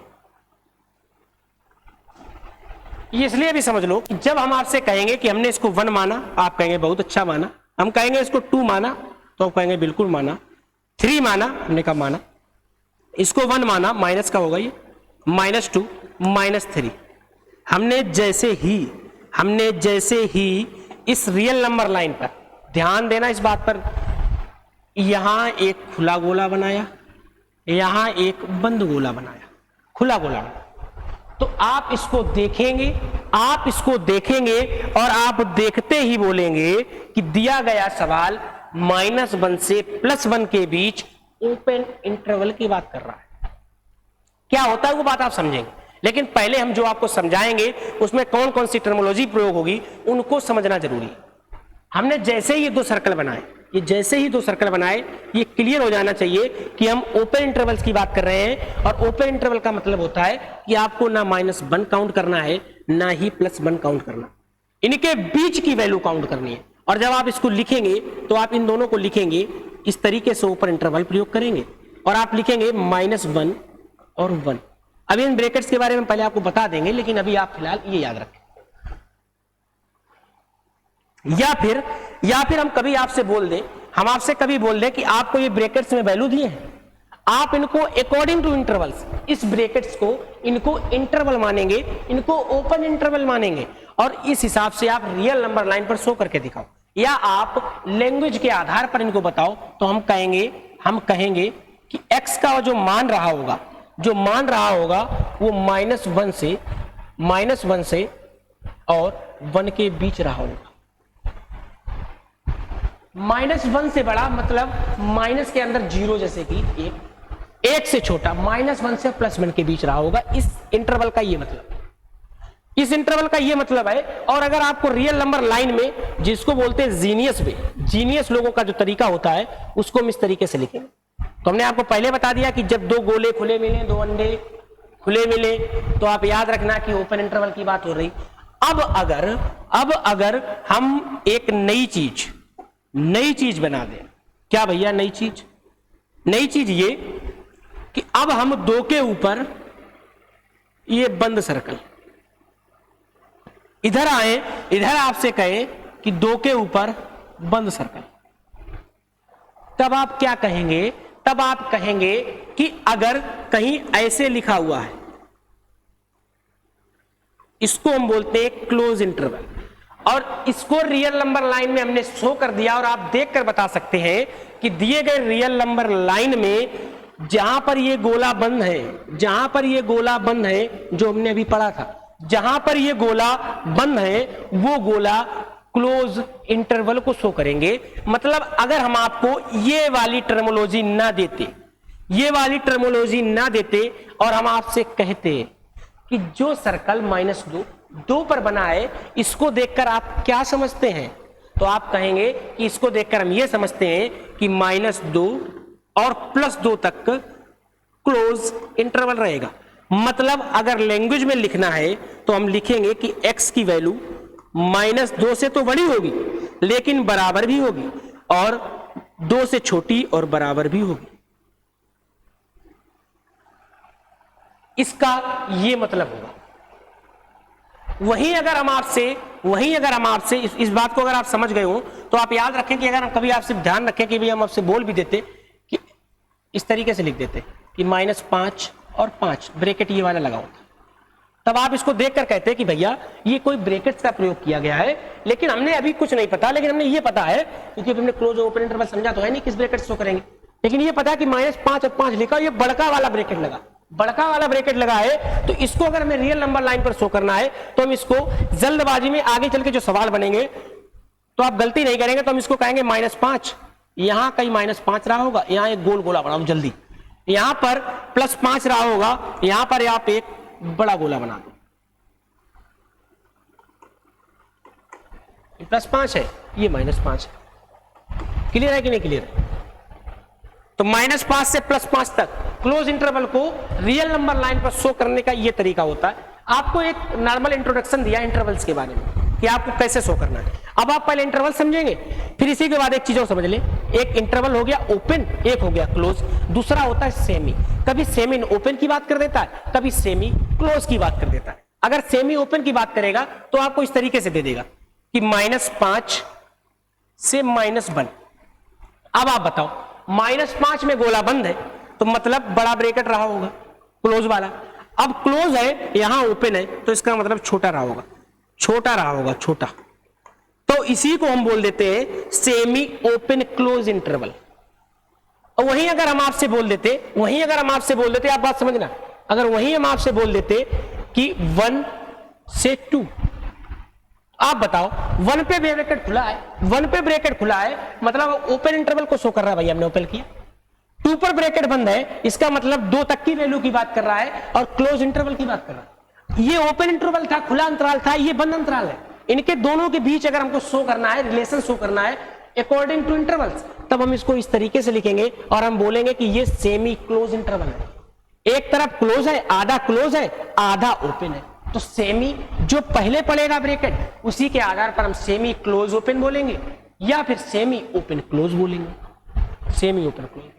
ये इसलिए भी समझ लो कि जब हम आपसे कहेंगे कि हमने इसको 1 माना, आप कहेंगे बहुत अच्छा माना, हम कहेंगे इसको 2 माना, तो आप कहेंगे बिल्कुल माना, 3 माना, हमने कहा माना, इसको 1 माना, माइनस का होगा ये, -2 -3। हमने जैसे ही इस रियल नंबर लाइन पर ध्यान देना, इस बात पर, यहां एक खुला गोला बनाया, यहां एक बंद गोला बनाया, खुला गोला बनाया। तो आप इसको देखेंगे और आप देखते ही बोलेंगे कि दिया गया सवाल -1 से +1 के बीच ओपन इंटरवल की बात कर रहा है। क्या होता है वो बात आप समझेंगे, लेकिन पहले हम जो आपको समझाएंगे उसमें कौन कौन सी टर्मिनोलॉजी प्रयोग होगी उनको समझना जरूरी है। हमने जैसे ही ये 2 सर्कल बनाए, ये क्लियर हो जाना चाहिए कि हम ओपन इंटरवल्स की बात कर रहे हैं। और ओपन इंटरवल का मतलब होता है कि आपको ना -1 काउंट करना है ना ही +1 काउंट करना, इनके बीच की वैल्यू काउंट करनी है। और जब आप इसको लिखेंगे तो आप इन दोनों को लिखेंगे इस तरीके से, ओपन इंटरवल प्रयोग करेंगे और आप लिखेंगे -1 और 1। अभी इन ब्रैकेट्स के बारे में पहले आपको बता देंगे, लेकिन अभी आप फिलहाल ये याद रखें। या फिर हम कभी आपसे बोल दें, हम आपसे कभी बोल दें कि आपको ये ब्रैकेट्स में वैल्यू दिए हैं, आप इनको अकॉर्डिंग टू इंटरवल्स, इस ब्रैकेट्स को इनको इंटरवल मानेंगे, इनको ओपन इंटरवल मानेंगे और इस हिसाब से आप रियल नंबर लाइन पर शो करके दिखाओ, या आप लैंग्वेज के आधार पर इनको बताओ। तो हम कहेंगे कि x का जो मान रहा होगा वो -1 से और 1 के बीच रहा होगा। -1 से बड़ा मतलब माइनस के अंदर 0, जैसे कि 1 से छोटा, -1 से +1 के बीच रहा होगा। इस इंटरवल का ये मतलब है। और अगर आपको रियल नंबर लाइन में, जिसको बोलते हैं जीनियस लोगों का जो तरीका होता है, उसको हम इस तरीके से लिखेंगे। तो हमने आपको पहले बता दिया कि जब 2 गोले खुले मिले, 2 अंडे खुले मिले, तो आप याद रखना कि ओपन इंटरवल की बात हो रही। अब अगर हम एक नई चीज बना दें, क्या भैया नई चीज ये कि अब हम 2 के ऊपर ये बंद सर्कल, इधर आए, इधर आपसे कहे कि 2 के ऊपर बंद सर्कल, तब आप क्या कहेंगे? तब आप कहेंगे कि अगर कहीं ऐसे लिखा हुआ है, इसको हम बोलते हैं क्लोज इंटरवल, और इसको रियल नंबर लाइन में हमने शो कर दिया। और आप देखकर बता सकते हैं कि दिए गए रियल नंबर लाइन में जहां पर ये गोला बंद है, जो हमने अभी पढ़ा था, जहां पर ये गोला बंद है वो गोला क्लोज इंटरवल को शो करेंगे। मतलब अगर हम आपको ये वाली टर्मिनोलॉजी ना देते और हम आपसे कहते कि जो सर्कल -2 पर बना है, इसको देखकर आप क्या समझते हैं, तो आप कहेंगे कि इसको देखकर हम ये समझते हैं कि -2 और +2 तक क्लोज इंटरवल रहेगा। मतलब अगर लैंग्वेज में लिखना है तो हम लिखेंगे कि x की वैल्यू -2 से तो बड़ी होगी, लेकिन बराबर भी होगी, और 2 से छोटी और बराबर भी होगी। इसका ये मतलब होगा। वहीं अगर हम आपसे इस बात को अगर आप समझ गए हो तो आप याद रखें कि अगर हम कभी आपसे ध्यान रखें कि भी हम आपसे बोल भी देते कि इस तरीके से लिख देते कि -5 और 5 ब्रैकेट ये वाला लगाओ, तब आप इसको देखकर कहते हैं कि भैया ये कोई ब्रैकेट्स का प्रयोग किया गया है, लेकिन हमने अभी कुछ नहीं पता, लेकिन हमने ये पता है क्योंकि हमने क्लोज ओपन इंटरवल समझा तो है नहीं किस ब्रैकेट शो करेंगे, लेकिन ये पता है कि -5 और 5 लिखा, ये बड़का वाला ब्रैकेट लगा है। तो इसको अगर हमें रियल नंबर लाइन पर शो करना है तो हम इसको जल्दबाजी में आगे चल के जो सवाल बनेंगे तो आप गलती नहीं करेंगे, तो हम इसको कहेंगे -5, यहां कहीं -5 रहा होगा, यहां एक गोल गोला बनाओ जल्दी, यहां पर +5 रहा होगा, यहां पर आप एक बड़ा गोला बना दो, +5 है, ये -5 है। क्लियर है कि नहीं क्लियर है? तो -5 से +5 तक क्लोज इंटरवल को रियल नंबर लाइन पर शो करने का ये तरीका होता है। आपको एक नॉर्मल इंट्रोडक्शन दिया इंटरवल्स के बारे में कि आपको कैसे शो करना है। अब आप पहले इंटरवल समझेंगे, फिर इसी के बाद एक चीज और समझ लें। एक इंटरवल हो गया ओपन, एक हो गया क्लोज, दूसरा होता है सेमी। कभी सेमी ओपन की बात कर देता है, कभी सेमी क्लोज की बात कर देता है। अगर सेमी ओपन की बात करेगा तो आपको इस तरीके से दे देगा कि -5 से -1। अब आप बताओ, -5 में गोला बंद है तो मतलब बड़ा ब्रैकेट रहा होगा क्लोज वाला, अब क्लोज है यहां ओपन है तो इसका मतलब छोटा रहा होगा, छोटा। तो इसी को हम बोल देते हैं सेमी ओपन क्लोज इंटरवल। और वहीं अगर हम आपसे बोल देते, आप बात समझना, अगर वहीं हम आपसे बोल देते कि 1 से 2, आप बताओ 1 पे ब्रैकेट खुला है, 1 पे ब्रैकेट खुला है मतलब ओपन इंटरवल को शो कर रहा है, भाई हमने ओपन किया। 2 पर ब्रैकेट बंद है, इसका मतलब 2 तक की वैल्यू की बात कर रहा है और क्लोज इंटरवल की बात कर रहा है। ये ओपन इंटरवल था, खुला अंतराल था, ये बंद अंतराल है। इनके दोनों के बीच अगर हमको शो करना है, रिलेशन शो करना है अकॉर्डिंग टू इंटरवल्स, तब हम इसको इस तरीके से लिखेंगे और हम बोलेंगे कि ये सेमी क्लोज इंटरवल है। एक तरफ क्लोज है, आधा क्लोज है, आधा ओपन है। तो सेमी जो पहले पड़ेगा ब्रैकेट, उसी के आधार पर हम सेमी क्लोज ओपन बोलेंगे या फिर सेमी ओपन क्लोज बोलेंगे। सेमी ओपन क्लोज,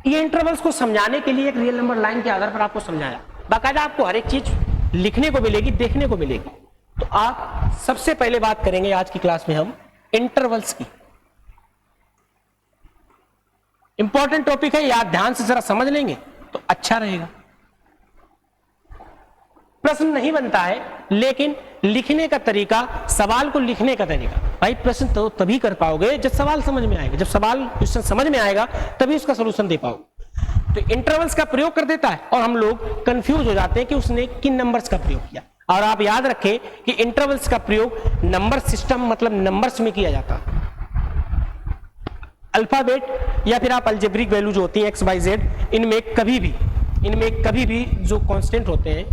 ये इंटरवल्स को समझाने के लिए एक रियल नंबर लाइन के आधार पर आपको समझाया। बाकायदा आपको हर एक चीज लिखने को मिलेगी, देखने को मिलेगी। तो आप सबसे पहले बात करेंगे आज की क्लास में हम इंटरवल्स की। इंपॉर्टेंट टॉपिक है, याद ध्यान से जरा समझ लेंगे तो अच्छा रहेगा। प्रश्न नहीं बनता है, लेकिन लिखने का तरीका, सवाल को लिखने का तरीका, भाई प्रश्न तो तभी कर पाओगे जब सवाल समझ में आएगा। जब सवाल क्वेश्चन समझ में आएगा तभी उसका सलूशन दे पाओगे। तो इंटरवल्स का प्रयोग कर देता है और हम लोग कंफ्यूज हो जाते हैं कि उसने किन नंबर्स का प्रयोग किया। और आप याद रखें कि इंटरवल्स का प्रयोग नंबर सिस्टम मतलब नंबर्स में किया जाता है। अल्फाबेट या फिर आप अलजेब्रिक वैल्यू जो होती है एक्स वाई जेड, इनमें कभी भी जो कांस्टेंट होते हैं,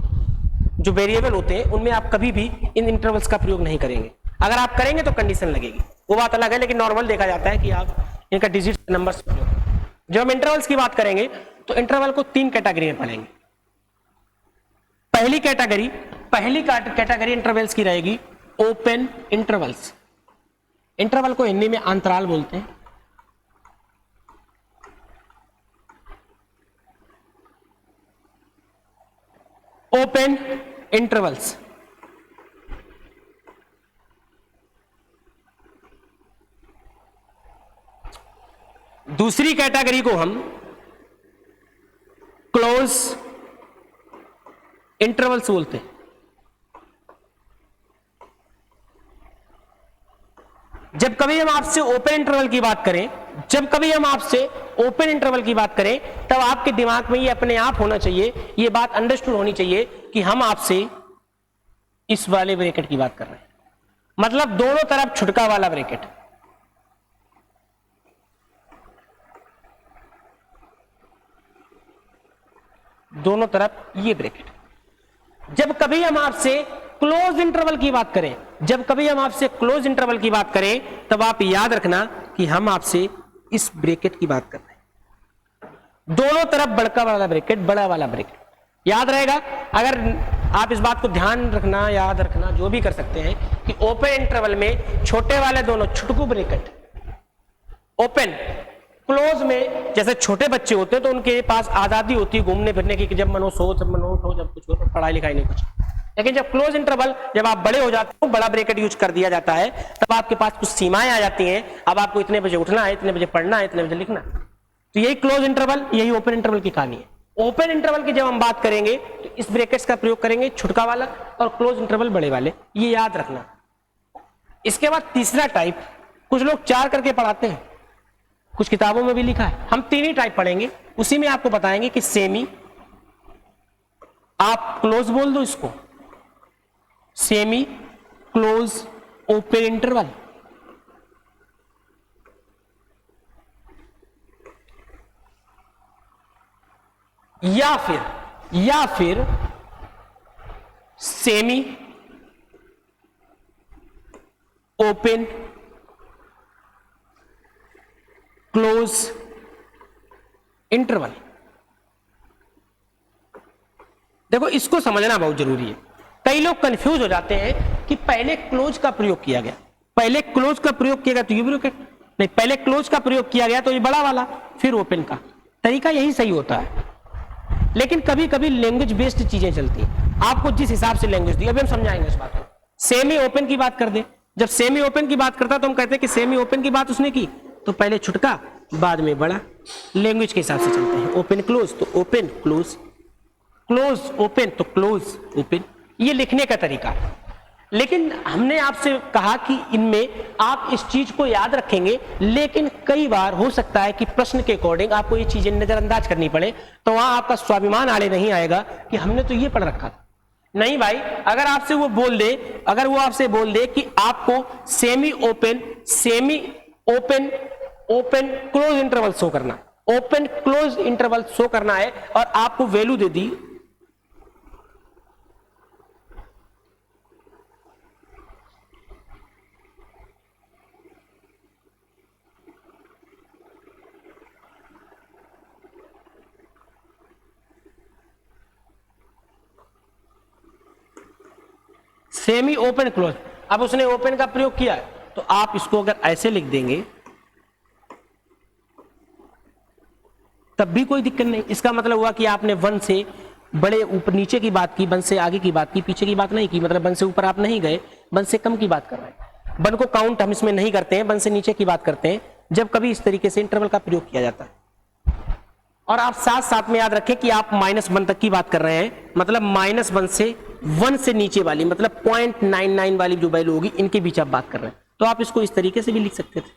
जो वेरिएबल होते हैं, उनमें आप कभी भी इन इंटरवल्स का प्रयोग नहीं करेंगे। अगर आप करेंगे तो कंडीशन लगेगी, वो बात अलग है। लेकिन नॉर्मल देखा जाता है कि आप इनका डिजिट नंबर्स प्रयोग। जब हम इंटरवल्स की बात करेंगे तो इंटरवल को 3 कैटेगरी में पढ़ेंगे। पहली कैटेगरी इंटरवल्स की रहेगी ओपन इंटरवल्स। इंटरवल को हिंदी में अंतराल बोलते हैं। Open intervals. दूसरी कैटेगरी को हम क्लोज इंटरवल्स बोलते हैं। जब कभी हम आपसे ओपन इंटरवल की बात करें, तब आपके दिमाग में ये अपने आप होना चाहिए, ये बात अंडरस्टूड होनी चाहिए कि हम आपसे इस वाले ब्रैकेट की बात कर रहे हैं, मतलब दोनों तरफ छुटका वाला ब्रैकेट। दोनों तरफ ये ब्रैकेट। जब कभी हम आपसे क्लोज इंटरवल की बात करें, तब आप याद रखना कि हम आपसे इस ब्रैकेट की बात कर रहे हैं। दोनों तरफ बड़ा वाला ब्रैकेट याद रहेगा। अगर आप इस बात को ध्यान रखना, याद रखना, जो भी कर सकते हैं कि ओपन इंटरवल में छोटे वाले दोनों छुटकू ब्रैकेट, ओपन क्लोज में जैसे छोटे बच्चे होते हैं तो उनके पास आजादी होती है घूमने फिरने की, कि जब मनो सो, जब मनो उठो, जब कुछ हो तो पढ़ाई लिखाई नहीं कुछ। लेकिन जब क्लोज इंटरवल, जब आप बड़े हो जाते हो, बड़ा ब्रैकेट यूज कर दिया जाता है, तब आपके पास कुछ सीमाएं आ जाती हैं। अब आपको इतने बजे उठना है, इतने बजे पढ़ना है, इतने बजे लिखना। तो यही क्लोज इंटरवल, यही ओपन इंटरवल की कहानी है। ओपन इंटरवल की जब हम बात करेंगे तो इस ब्रैकेट्स का प्रयोग करेंगे, छुटका वाला, और क्लोज इंटरवल बड़े वाले, ये याद रखना। इसके बाद तीसरा टाइप, कुछ लोग 4 करके पढ़ाते हैं, कुछ किताबों में भी लिखा है। हम 3 ही टाइप पढ़ेंगे, उसी में आपको बताएंगे कि सेमी, आप क्लोज बोल दो इसको, सेमी क्लोज ओपन इंटरवल। या फिर सेमी ओपन क्लोज इंटरवल। देखो इसको समझना बहुत जरूरी है। कई लोग कंफ्यूज हो जाते हैं कि पहले क्लोज का प्रयोग किया गया, तो ये ब्रैकेट नहीं, पहले क्लोज का प्रयोग किया गया तो ये बड़ा वाला, फिर ओपन का। तरीका यही सही होता है। लेकिन कभी कभी लैंग्वेज बेस्ड चीजें चलती हैं, आपको जिस हिसाब से लैंग्वेज दी, अभी हम समझाएंगे इस बात को। सेमी ओपन की बात कर दे, जब सेमी ओपन की बात करता तो हम कहते हैं कि सेमी ओपन की बात उसने की तो पहले छुटका बाद में बड़ा, लैंग्वेज के हिसाब से चलते हैं। ओपन क्लोज तो ओपन क्लोज, क्लोज ओपन तो क्लोज ओपन, ये लिखने का तरीका है। लेकिन हमने आपसे कहा कि इनमें आप इस चीज को याद रखेंगे, लेकिन कई बार हो सकता है कि प्रश्न के अकॉर्डिंग आपको ये चीजें नजरअंदाज करनी पड़े, तो वहां आपका स्वाभिमान आड़े नहीं आएगा कि हमने तो ये पढ़ रखा था। नहीं भाई, अगर आपसे वो बोल दे, अगर वो आपसे बोल दे कि आपको semi open open close interval show करना, ओपन क्लोज इंटरवल शो करना है, और आपको value they the semi open close, अब उसने ओपन का प्रयोग किया है, तो आप इसको अगर ऐसे लिख देंगे तब भी कोई दिक्कत नहीं। इसका मतलब हुआ कि आपने 1 से बड़े ऊपर नीचे की बात की, 1 से आगे की बात की, पीछे की बात नहीं की, मतलब 1 से ऊपर आप नहीं गए, 1 से कम की बात कर रहे हैं। 1 को काउंट हम इसमें नहीं करते हैं, 1 से नीचे की बात करते हैं जब कभी इस तरीके से इंटरवल का प्रयोग किया जाता है। और आप साथ साथ में याद रखें कि आप -1 तक की बात कर रहे हैं, मतलब -1 से 1 से नीचे वाली, मतलब 0.99 वाली जो वैल्यू होगी, इनके बीच आप बात कर रहे हैं। तो आप इसको इस तरीके से भी लिख सकते थे।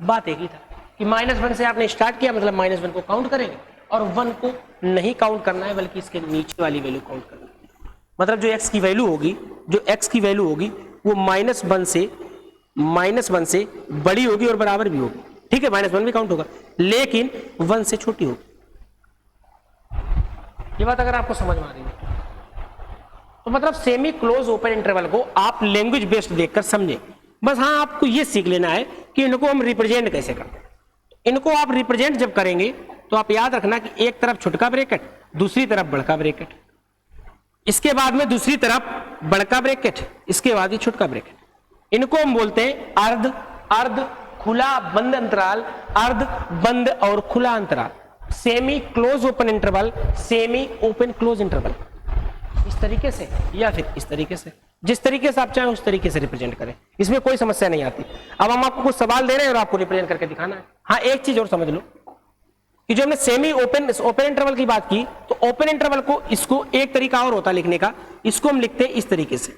बात एक ही था कि -1 से आपने स्टार्ट किया, मतलब -1 को काउंट करेंगे, और 1 को नहीं काउंट करना है, बल्कि इसके नीचे वाली वैल्यू काउंट करना है। मतलब जो x की वैल्यू होगी, वो -1 से बड़ी होगी और बराबर भी होगी। ठीक है, -1 भी काउंट होगा, लेकिन 1 से छोटी होगी। ये बात अगर आपको समझ में आ रही है तो मतलब सेमी क्लोज ओपन इंटरवल को आप लैंग्वेज बेस्ड देखकर समझें। बस हाँ, आपको ये सीख लेना है कि इनको हम रिप्रेजेंट कैसे करते हैं। इनको आप रिप्रेजेंट जब करेंगे तो आप याद रखना कि एक तरफ छोटा ब्रैकेट, दूसरी तरफ बड़का ब्रैकेट, इसके बाद में दूसरी तरफ बड़का ब्रैकेट, इसके बाद ये छोटा ब्रैकेट। इनको हम बोलते हैं अर्ध अर्ध खुला बंद अंतराल, अर्ध बंद और खुला अंतराल, semi close open interval, semi open close interval. इस तरीके से या फिर इस तरीके से, जिस तरीके से आप चाहें उस तरीके से रिप्रेजेंट करें, इसमें कोई समस्या नहीं आती। अब हम आपको कुछ सवाल दे रहे हैं और आपको रिप्रेजेंट करके दिखाना है। हाँ, एक चीज और समझ लो कि जो हमने सेमी ओपन इंटरवल की बात की, तो ओपन इंटरवल को, इसको एक तरीका और होता है लिखने का, इसको हम लिखते हैं इस तरीके से,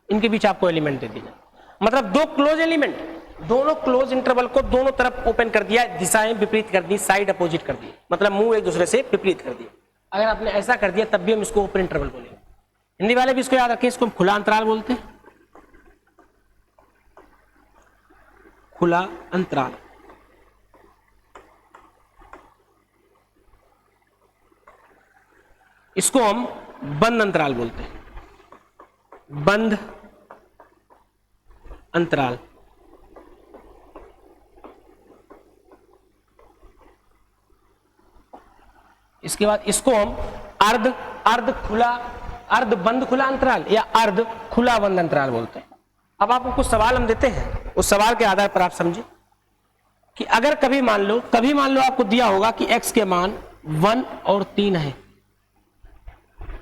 इनके बीच आपको एलिमेंट दे दिया, मतलब 2 क्लोज एलिमेंट, दोनों क्लोज इंटरवल को दोनों तरफ ओपन कर दिया, दिशाएं विपरीत कर दी, साइड अपोजिट कर दी, मतलब मुंह एक दूसरे से विपरीत कर दिया। अगर आपने ऐसा कर दिया तब भी हम इसको ओपन इंटरवल बोलेंगे। हिंदी वाले भी इसको याद रखें, इसको हम खुला अंतराल बोलते हैं, खुला अंतराल। इसको हम बंद अंतराल बोलते हैं, बंद अंतराल। इसके बाद इसको हम अर्ध अर्ध बंद खुला अंतराल या अर्ध खुला बंद अंतराल बोलते हैं। अब आपको कुछ सवाल हम देते हैं, उस सवाल के आधार पर आप समझे कि अगर कभी मान लो आपको दिया होगा कि x के मान 1 और 3 है,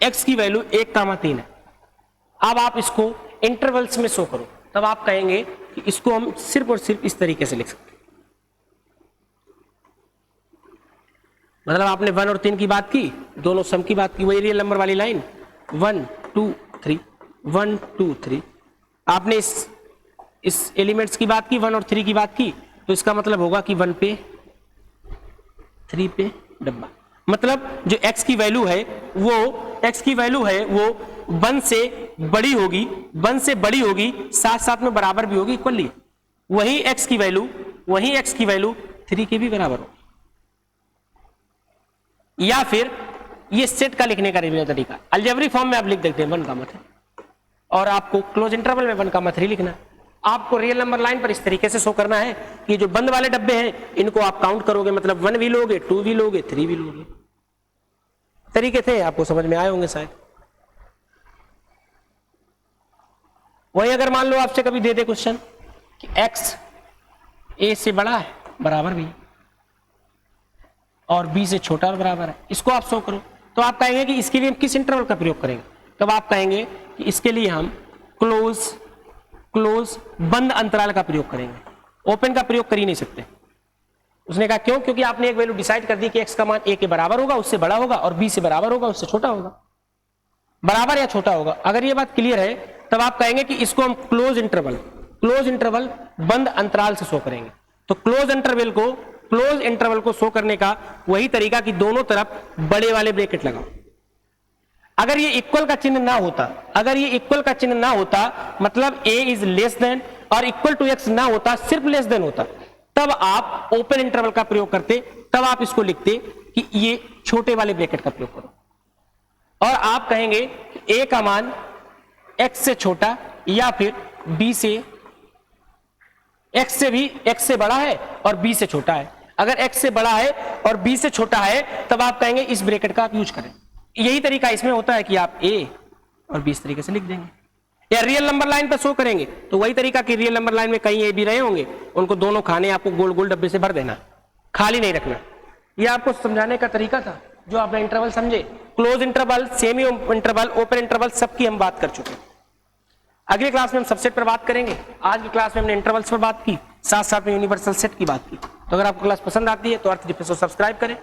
x की वैल्यू 1,3 है। अब आप इसको इंटरवल्स में शो करो, तब आप कहेंगे कि इसको हम सिर्फ और सिर्फ इस तरीके से लिख सकते हैं। मतलब आपने 1 और 3 की बात की, दोनों सम की बात की, वही रियल नंबर वाली लाइन 1 2 3 1 2 3। आपने इस एलिमेंट्स की बात की, 1 और 3 की बात की, तो इसका मतलब होगा कि 1 पे 3 पे डब्बा। मतलब जो x की वैल्यू है वो 1 से बड़ी होगी, 1 से बड़ी होगी, साथ साथ में बराबर भी होगी, इक्वली। वही x की वैल्यू 3 के भी बराबर होगी। या फिर ये सेट का लिखने का तरीका, अलजेब्रिक फॉर्म में आप लिख देते हैं 1,3, और आपको क्लोज इंटरवल में 1,3 लिखना है। आपको रियल नंबर लाइन पर इस तरीके से शो करना है कि जो बंद वाले डब्बे हैं इनको आप काउंट करोगे, मतलब 1 भी लोगे, 2 भी लोगे, 3 भी लोगे। तरीके थे, आपको समझ में आए होंगे शायद। वही अगर मान लो आपसे कभी दे दे क्वेश्चन कि x a से बड़ा है, बराबर भी, और b से छोटा और बराबर है, इसको आप शो करो, तो आप कहेंगे कि इसके लिए हम किस इंटरवल का प्रयोग करेंगे। तब आप कहेंगे कि इसके लिए हम क्लोज बंद अंतराल का प्रयोग करेंगे, ओपन का प्रयोग कर ही नहीं सकते। उसने कहा क्यों? क्योंकि आपने एक वैल्यू डिसाइड कर दी कि x का मान a के बराबर होगा, उससे बड़ा होगा, और b से बराबर होगा, उससे छोटा होगा, बराबर या छोटा होगा। अगर ये बात क्लियर है तब आप कहेंगे कि इसको हम क्लोज इंटरवल बंद अंतराल से शो करेंगे। तो क्लोज इंटरवल को शो करने का वही तरीका कि दोनों तरफ बड़े वाले ब्रैकेट लगाओ। अगर ये इक्वल का चिन्ह ना होता, मतलब a इज लेस देन और इक्वल टू x ना होता, सिर्फ लेस देन होता, तब आप ओपन इंटरवल का प्रयोग करते, तब आप इसको लिखते कि ये छोटे वाले ब्रैकेट का प्रयोग करो, और आप कहेंगे a का मान x से छोटा या फिर b से x से बड़ा है और b से छोटा है। अगर x से बड़ा है और b से छोटा है तब आप कहेंगे इस ब्रैकेट का आप यूज करें। यही तरीका इसमें होता है कि आप a और b इस तरीके से लिख देंगे, या रियल नंबर लाइन पर शो करेंगे तो वही तरीका कि रियल नंबर लाइन में कहीं a भी रहे होंगे, उनको दोनों खाने आपको गोल गोल डब्बे से भर देना, खाली नहीं रखना। यह आपको समझाने का तरीका था जो आपने इंटरवल समझे। Close interval, semi interval, open interval सबकी हम बात कर चुके हैं। अगली क्लास में हम सबसेट पर बात करेंगे। आज की क्लास में हमने इंटरवल्स पर बात की, साथ साथ में यूनिवर्सल सेट की बात की। तो अगर आपको क्लास पसंद आती है तो अर्थ डिफरेंस को सब्सक्राइब करें,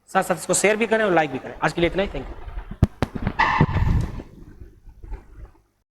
साथ साथ इसको शेयर भी करें और लाइक भी करें। आज के लिए इतना ही, थैंक यू।